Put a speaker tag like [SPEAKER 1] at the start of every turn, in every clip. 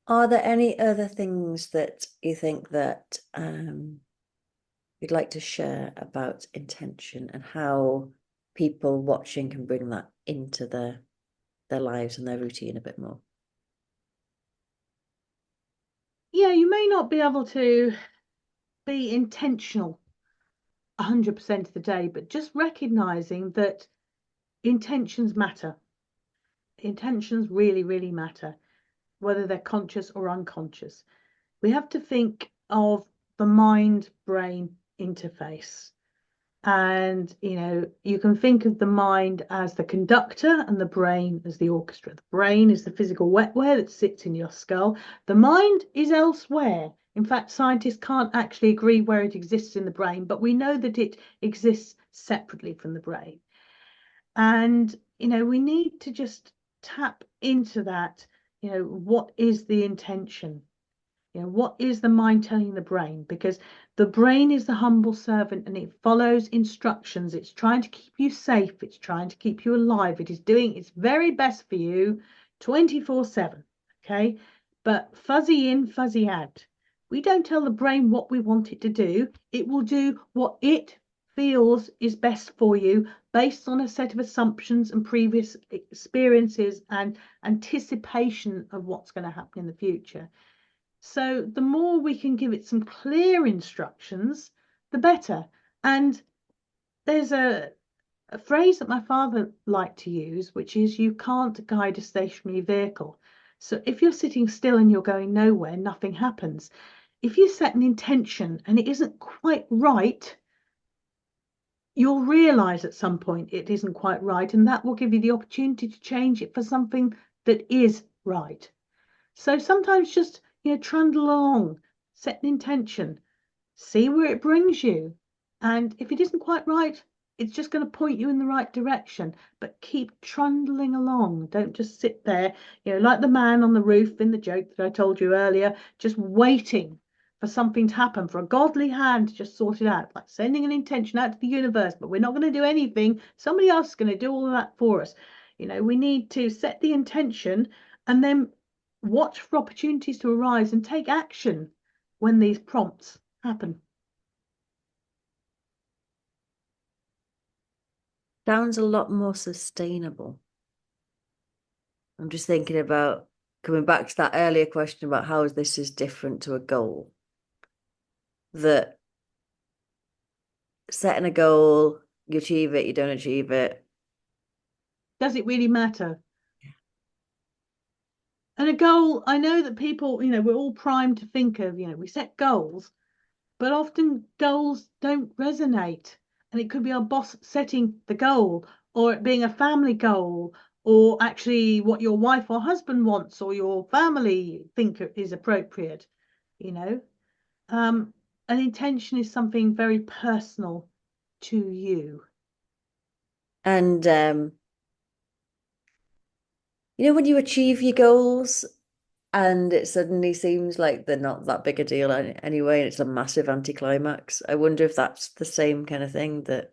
[SPEAKER 1] Are there any other things that you think that you'd like to share about intention and how people watching can bring that into their lives and their routine a bit more?
[SPEAKER 2] Yeah, you may not be able to be intentional 100% of the day, but just recognizing that intentions matter. Intentions really, really matter, whether they're conscious or unconscious. We have to think of the mind brain interface. And, you can think of the mind as the conductor and the brain as the orchestra. The brain is the physical wetware that sits in your skull. The mind is elsewhere. In fact, scientists can't actually agree where it exists in the brain, but we know that it exists separately from the brain. And, we need to just tap into that. What is the intention? What is the mind telling the brain? Because the brain is the humble servant and it follows instructions. It's trying to keep you safe. It's trying to keep you alive. It is doing its very best for you 24/7. Okay. But fuzzy in, fuzzy out. We don't tell the brain what we want it to do. It will do what it feels is best for you based on a set of assumptions and previous experiences and anticipation of what's going to happen in the future. So the more we can give it some clear instructions, the better. And there's a phrase that my father liked to use, which is you can't guide a stationary vehicle. So if you're sitting still and you're going nowhere, nothing happens. If you set an intention and it isn't quite right, you'll realize at some point it isn't quite right, and that will give you the opportunity to change it for something that is right. So sometimes just, trundle along, set an intention, see where it brings you. And if it isn't quite right, it's just going to point you in the right direction. But keep trundling along. Don't just sit there, like the man on the roof in the joke that I told you earlier, just waiting for something to happen, for a godly hand to just sort it out, like sending an intention out to the universe, but we're not going to do anything. Somebody else is going to do all of that for us. We need to set the intention and then watch for opportunities to arise and take action when these prompts happen.
[SPEAKER 1] Sounds a lot more sustainable. I'm just thinking about coming back to that earlier question about how this is different to a goal. That setting a goal, you achieve it, you don't achieve it.
[SPEAKER 2] Does it really matter? And a goal, I know that people, we're all primed to think of, we set goals, but often goals don't resonate. And it could be our boss setting the goal, or it being a family goal, or actually what your wife or husband wants, or your family think is appropriate, you know. Um, an intention is something very personal to you.
[SPEAKER 1] And when you achieve your goals and it suddenly seems like they're not that big a deal anyway, and it's a massive anticlimax. I wonder if that's the same kind of thing that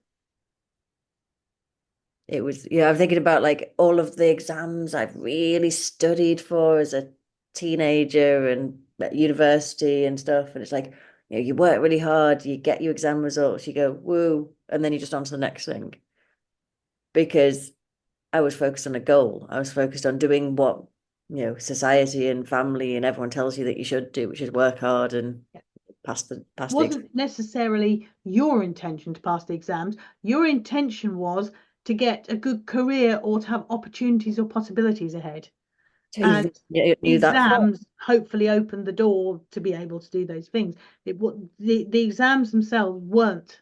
[SPEAKER 1] it was. I'm thinking about like all of the exams I've really studied for as a teenager and at university and stuff. And it's like, you work really hard, you get your exam results, you go, woo, and then you just on to the next thing. Because I was focused on a goal. I was focused on doing what, society and family and everyone tells you that you should do, which is work hard and pass the exam.
[SPEAKER 2] Wasn't necessarily your intention to pass the exams. Your intention was to get a good career or to have opportunities or possibilities ahead.
[SPEAKER 1] So
[SPEAKER 2] And
[SPEAKER 1] you
[SPEAKER 2] the
[SPEAKER 1] knew that for.
[SPEAKER 2] exams hopefully opened the door to be able to do those things. The exams themselves weren't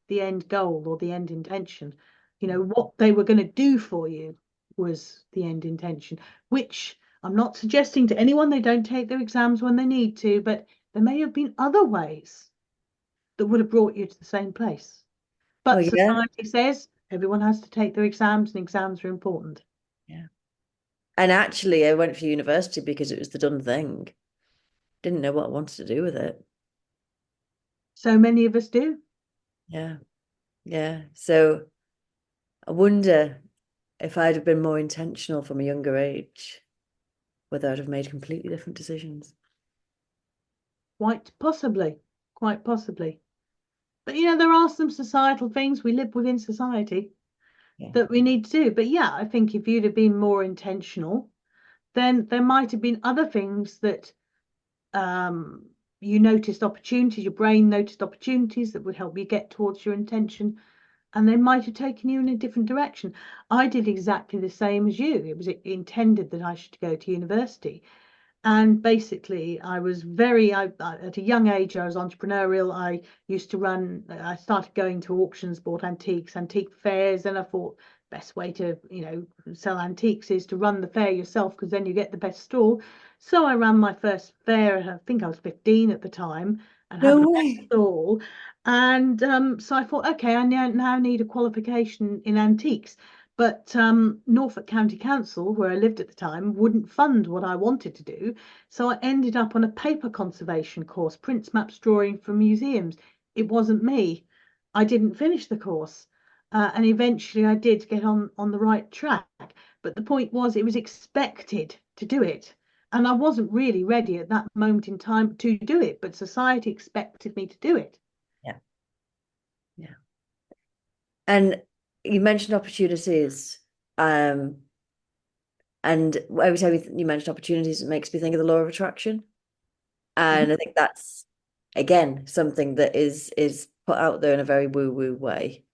[SPEAKER 2] the end goal or the end intention. What they were going to do for you was the end intention, which I'm not suggesting to anyone they don't take their exams when they need to, but there may have been other ways that would have brought you to the same place.
[SPEAKER 1] Oh
[SPEAKER 2] But
[SPEAKER 1] yeah,
[SPEAKER 2] society says everyone has to take their exams and exams are important.
[SPEAKER 1] yeah. And actually, I went for university because it was the done thing. Didn't know what I wanted to do with it.
[SPEAKER 2] So many of us do.
[SPEAKER 1] Yeah, yeah. So I wonder if I'd have been more intentional from a younger age. whether I'd have made completely different decisions.
[SPEAKER 2] Quite possibly, quite possibly. But there are some societal things, we live within society,
[SPEAKER 1] Yeah.
[SPEAKER 2] that we need to do. But yeah, I think if you'd have been more intentional, then there might have been other things that um, you noticed opportunities, your brain noticed opportunities that would help you get towards your intention, and they might have taken you in a different direction. I did exactly the same as you. It was intended that I should go to university. And basically, at a young age, I was entrepreneurial. I used to I started going to auctions, bought antiques, antique fairs, and I thought best way to, sell antiques is to run the fair yourself because then you get the best stall. So I ran my first fair, I think I was 15 at the time, and had the
[SPEAKER 1] No
[SPEAKER 2] best
[SPEAKER 1] way.
[SPEAKER 2] stall. And so I thought, okay, I now need a qualification in antiques. But Norfolk County Council, where I lived at the time, wouldn't fund what I wanted to do. So I ended up on a paper conservation course, prints, maps, drawing from museums. It wasn't me. I didn't finish the course. And eventually I did get on the right track. But the point was, it was expected to do it. And I wasn't really ready at that moment in time to do it, but society expected me to do it.
[SPEAKER 1] Yeah. Yeah. And you mentioned opportunities. Um, and every time you mention opportunities, it makes me think of the law of attraction. And
[SPEAKER 2] Mhm.
[SPEAKER 1] I think that's again something that is put out there in a very woo-woo way.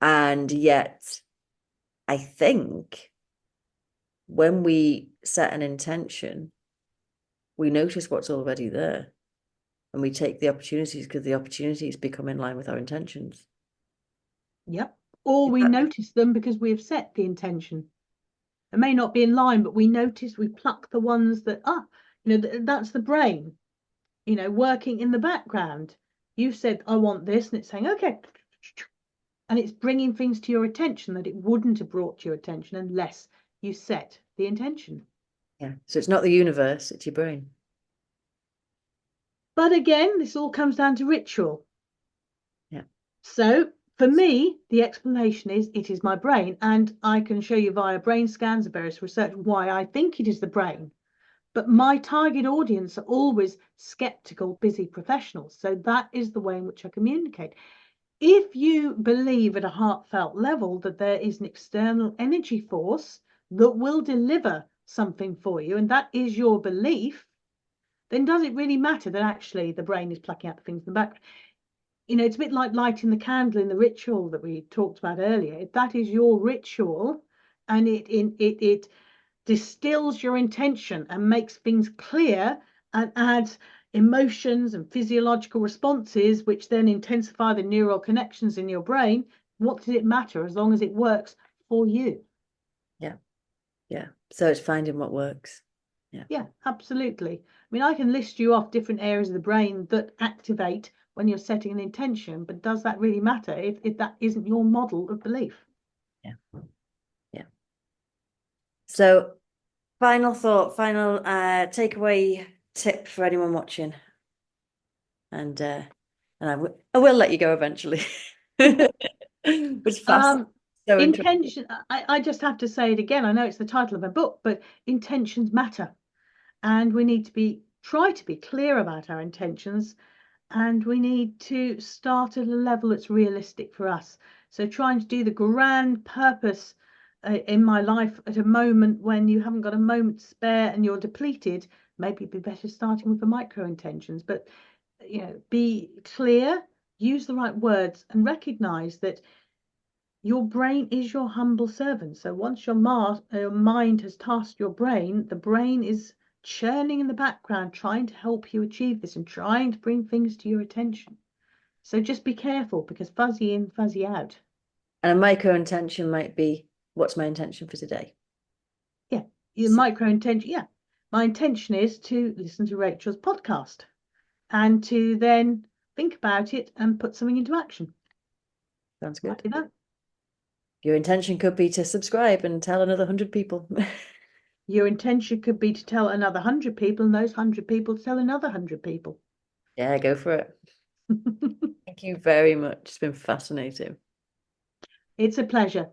[SPEAKER 1] And yet I think when we set an intention, we notice what's already there and we take the opportunities because the opportunities become in line with our intentions.
[SPEAKER 2] Yep. Or
[SPEAKER 1] Is
[SPEAKER 2] we
[SPEAKER 1] that-
[SPEAKER 2] notice them because we have set the intention. It may not be in line, but we notice, we pluck the ones that are, that's the brain, working in the background. You've said, I want this, and it's saying, okay. And it's bringing things to your attention that it wouldn't have brought to your attention unless you set the intention.
[SPEAKER 1] Yeah. So it's not the universe, it's your brain.
[SPEAKER 2] But again, this all comes down to ritual.
[SPEAKER 1] Yeah.
[SPEAKER 2] So for me, the explanation is it is my brain, and I can show you via brain scans and various research why I think it is the brain. But my target audience are always skeptical, busy professionals. So that is the way in which I communicate. If you believe at a heartfelt level that there is an external energy force that will deliver something for you, and that is your belief, then does it really matter that actually the brain is plucking out the things in the background? It's a bit like lighting the candle in the ritual that we talked about earlier. If that is your ritual and it distills your intention and makes things clear and adds emotions and physiological responses, which then intensify the neural connections in your brain, what does it matter as long as it works for you?
[SPEAKER 1] Yeah. Yeah. So it's finding what works. Yeah.
[SPEAKER 2] Yeah, absolutely. I mean, I can list you off different areas of the brain that activate when you're setting an intention, but does that really matter if that isn't your model of belief?
[SPEAKER 1] Yeah. Yeah. So final thought, final takeaway tip for anyone watching. And I will let you go eventually. It's fast,
[SPEAKER 2] Um,
[SPEAKER 1] so interesting.
[SPEAKER 2] Intention, I just have to say it again. I know it's the title of a book, but intentions matter. And we need to try to be clear about our intentions, and we need to start at a level that's realistic for us. So trying to do the grand purpose in my life at a moment when you haven't got a moment to spare and you're depleted, maybe it'd be better starting with the micro intentions. But be clear, use the right words, and recognize that your brain is your humble servant. So once your mind has tasked your brain, the brain is churning in the background, trying to help you achieve this and trying to bring things to your attention. So just be careful, because fuzzy in, fuzzy out.
[SPEAKER 1] And a micro intention might be, what's my intention for today?
[SPEAKER 2] Yeah, your micro intention. Yeah, my intention is to listen to Rachel's podcast and to then think about it and put something into action.
[SPEAKER 1] Sounds
[SPEAKER 2] Might
[SPEAKER 1] good.
[SPEAKER 2] be that.
[SPEAKER 1] Your intention could be to subscribe and tell another 100 people.
[SPEAKER 2] Your intention could be to tell another 100 people, and those 100 people tell another 100 people.
[SPEAKER 1] Yeah, go for it. Thank you very much. It's been fascinating.
[SPEAKER 2] It's a pleasure.